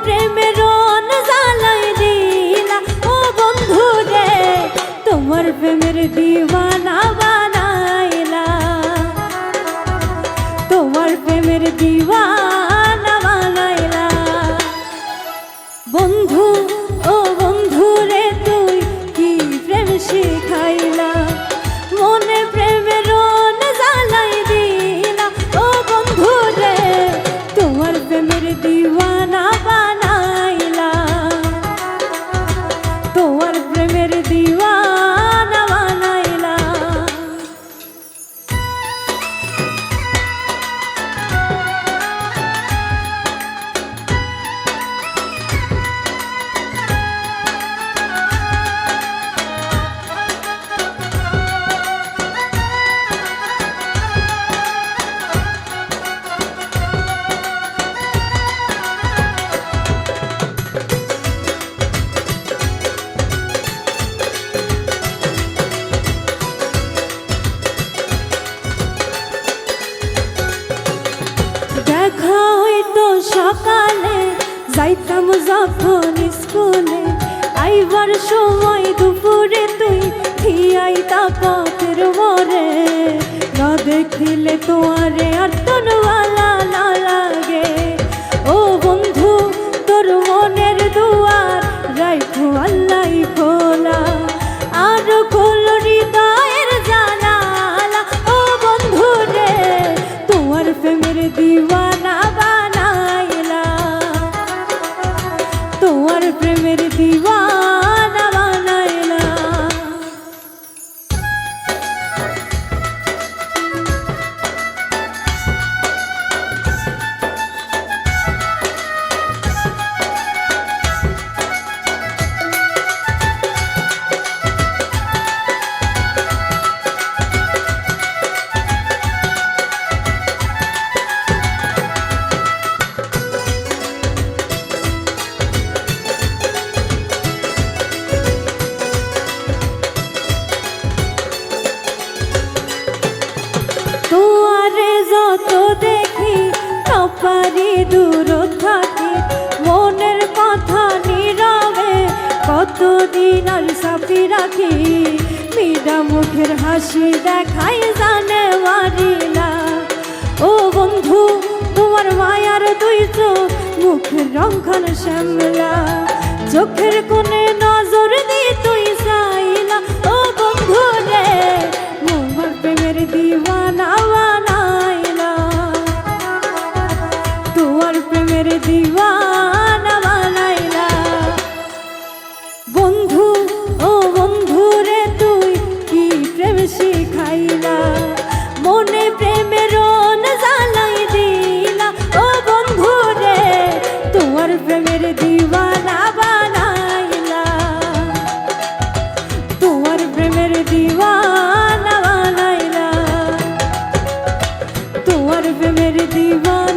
প্রেমের রন জ্বালাই দিলা ও বন্ধু রে, তোমার প্রেমের দিওয়ানা বানাইলা, তোমার প্রেমের দিওয়ানা বানাইলা। বন্ধু ও বন্ধু রে, তুই কি প্রেম শিখাইলা, মনে প্রেমের রন জ্বালাই দিলা ও বন্ধু রে, তোমার প্রেমের দিওয়ানা বানাইলা, তোমার প্রেমের দিওয়ানা বানাইলা। দেখা হইতো সকালে, যাইতাম যখন স্কুলে, আইবার সময় দুপুরে তুই থিয়াইতা পথের মোড়ে, না দেখিলে তোমারে আর তনওয়ালা না লাগে। ও বন্ধু তোর মনের দুয়ার রাইখো আল্লাহ খোলা, আর খোলো হৃদয়ের জানালা ও বন্ধু রে, তোমার প্রেমের দিওয়ানা বানাইলা, তোমার প্রেমের দিওয়ানা বানাইলা। তোয়ারে যত দেখি পারি দূর থাকি, মনের কথা নীরবে কতদিন আর সাপি রাখি, মীরা মুখের হাসি দেখাই জানে মারিলা। ও বন্ধু তোমার মায়ার দুই চোখ, মুখের রংখান শ্যামলা, চোখের কোণে নজর দিয়ে তুই চাইলা ও বন্ধু রে, তোমার প্রেমের দিওয়ানা বানাইলা, তোমার প্রেমের দিওয়ানা বানাইলা। বন্ধু ও বন্ধু রে, তুই কি প্রেম শিখাইলা, মনে প্রেমের রন জ্বালাই দিলা ও বন্ধু রে, তোমার প্রেমের দিওয়ানা বানাইলা, তোমার প্রেমের দিওয়ানা বানাইলা, তোমার প্রেমের দিওয়ানা।